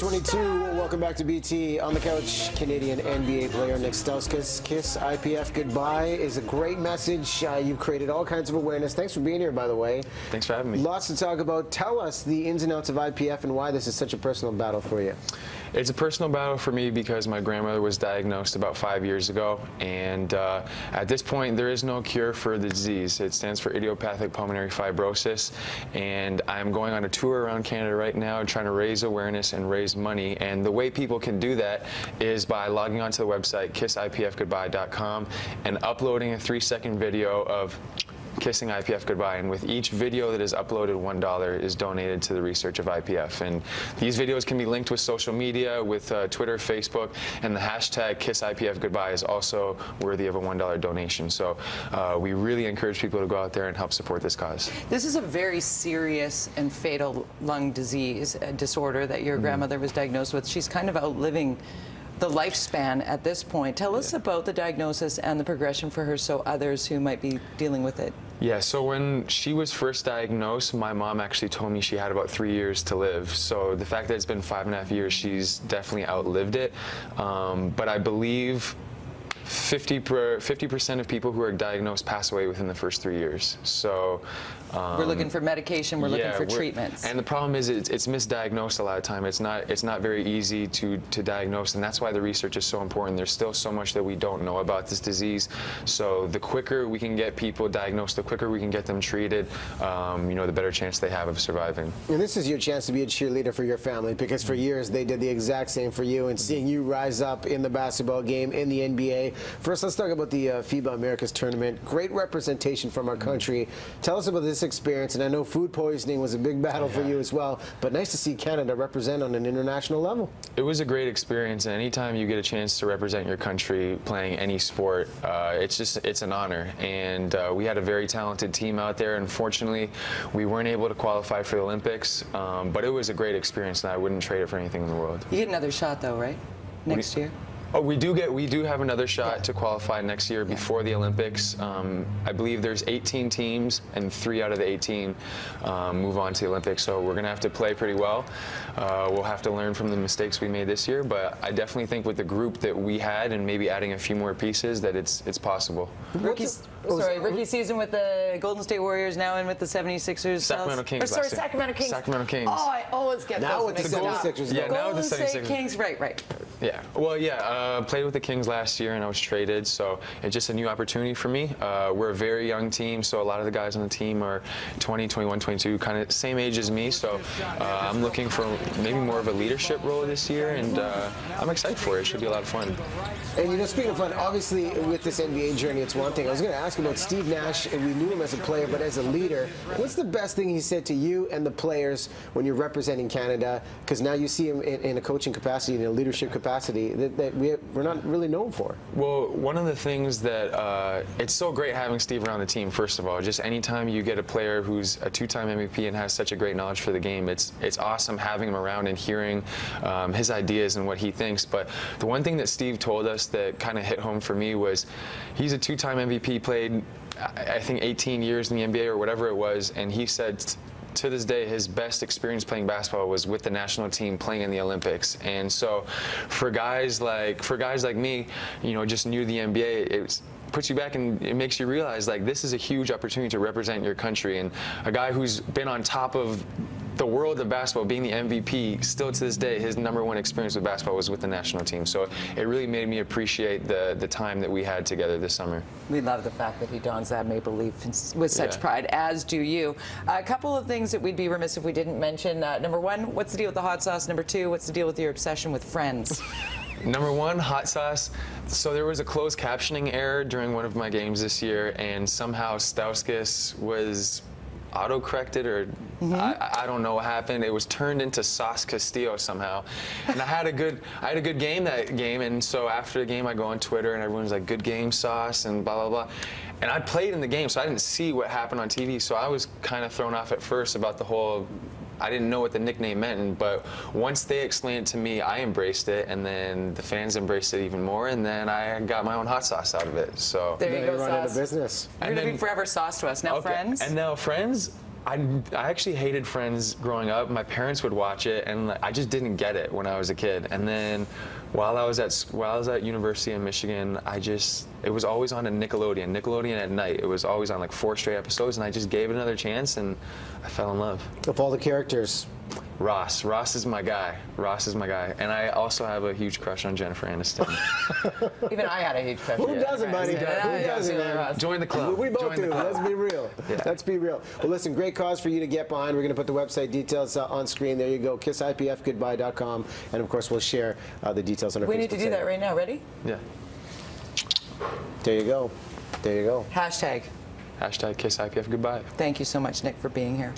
2022. Welcome back to BT. On the couch, Canadian NBA player Nik Stauskas. Kiss IPF goodbye is a great message. You've created all kinds of awareness. Thanks for being here, by the way. Thanks for having me. Lots to talk about. Tell us the ins and outs of IPF and why this is such a personal battle for you. It's a personal battle for me because my grandmother was diagnosed about 5 years ago, and at this point there is no cure for the disease. It stands for Idiopathic Pulmonary Fibrosis, and I'm going on a tour around Canada right now trying to raise awareness and raise money, and the way people can do that is by logging onto the website kissipfgoodbye.com and uploading a 3-second video of kissing IPF goodbye, and with each video that is uploaded, $1 is donated to the research of IPF. And these videos can be linked with social media, with Twitter, Facebook, and the hashtag KissIPFGoodbye is also worthy of a $1 donation. So we really encourage people to go out there and help support this cause. This is a very serious and fatal lung disease disorder that your grandmother was diagnosed with. She's kind of outliving the lifespan at this point. Tell us about the diagnosis and the progression for her so others who might be dealing with it. Yeah, so when she was first diagnosed, my mom actually told me she had about 3 years to live. So the fact that it's been 5.5 years, she's definitely outlived it. But I believe 50% of people who are diagnosed pass away within the first 3 years. So we're looking for medication, we're looking for treatments. And the problem is it's misdiagnosed a lot of time. It's not very easy to diagnose, and that's why the research is so important. There's still so much that we don't know about this disease. So the quicker we can get people diagnosed, the quicker we can get them treated, you know, the better chance they have of surviving. And this is your chance to be a cheerleader for your family, because for years they did the exact same for you, and seeing you rise up in the basketball game, in the NBA. First, let's talk about the FIBA Americas tournament. Great representation from our country. Tell us about this experience, and I know food poisoning was a big battle for you as well, but nice to see Canada represent on an international level. It was a great experience, and anytime you get a chance to represent your country playing any sport, it's an honor. And we had a very talented team out there. Unfortunately, we weren't able to qualify for the Olympics, but it was a great experience, and I wouldn't trade it for anything in the world. You get another shot though, right? Next year? Oh, we do have another shot to qualify next year before the Olympics. I believe there's 18 teams, and 3 out of the 18 move on to the Olympics. So we're going to have to play pretty well. We'll have to learn from the mistakes we made this year, but I definitely think with the group that we had and maybe adding a few more pieces that it's possible. Rookie season with the Golden State Warriors, now in with the 76ers. Sacramento Kings. Sacramento Kings. Sacramento Kings. Oh, I always get now those with the 76ers. Yeah, now with the 76ers. Golden State Kings, right. Yeah, well, yeah, played with the Kings last year, and I was traded, so it's just a new opportunity for me. We're a very young team, so a lot of the guys on the team are 20, 21, 22, kind of same age as me, so I'm looking for maybe more of a leadership role this year, and I'm excited for it. It should be a lot of fun. And you know, speaking of fun, obviously with this NBA journey, it's one thing. I was going to ask about Steve Nash, and we knew him as a player, but as a leader, what's the best thing he said to you and the players when you're representing Canada? Because now you see him in a coaching capacity, in a leadership capacity that we're not really known for. Well, one of the things that it's so great having Steve around the team, first of all. Just anytime you get a player who's a 2-time MVP and has such a great knowledge for the game, it's awesome having him around and hearing his ideas and what he thinks. But the one thing that Steve told us that kind of hit home for me was he's a 2-time MVP, played I think 18 years in the NBA or whatever it was, and he said to this day his best experience playing basketball was with the national team playing in the Olympics. And so for guys like me, you know, just new to the NBA, it puts you back and it makes you realize like this is a huge opportunity to represent your country. And a guy who's been on top of the world of basketball, being the MVP, still to this day, his #1 experience with basketball was with the national team. So it really made me appreciate the time that we had together this summer. We love the fact that he dons that maple leaf with such pride, as do you. A couple of things that we'd be remiss if we didn't mention. Number 1, what's the deal with the hot sauce? Number 2, what's the deal with your obsession with Friends? Number 1, hot sauce. So there was a closed captioning error during one of my games this year, and somehow Stauskas was auto-corrected, or I don't know what happened. It was turned into Sauce Castillo somehow, and I had a good game that game. And so after the game, I go on Twitter, and everyone's like, "Good game, Sauce," and blah blah blah. And I played in the game, so I didn't see what happened on TV. So I was kind of thrown off at first about the whole. I didn't know what the nickname meant, but once they explained it to me, I embraced it, and then the fans embraced it even more, and then I got my own hot sauce out of it. So there you go, Sauce. Out of business. You're going to be forever Sauce to us. Now, Friends? And now Friends, I actually hated Friends growing up. My parents would watch it, and I just didn't get it when I was a kid. And then while I was at University in Michigan, it was always on a Nickelodeon at night. It was always on like 4 straight episodes, and I just gave it another chance, and I fell in love. Of all the characters, Ross is my guy. Ross is my guy. And I also have a huge crush on Jennifer Aniston. Even I had a huge crush. Who doesn't, buddy? Yeah. Who doesn't, man? Join the club. We both Join do. the club. Let's be real. Yeah. Let's be real. Well, listen, great cause for you to get behind. We're going to put the website details on screen. There you go, kissipfgoodbye.com. And, of course, we'll share the details on our Facebook We need to do that right now. Ready? Yeah. There you go. There you go. Hashtag. #KissIPF goodbye. Thank you so much, Nick, for being here.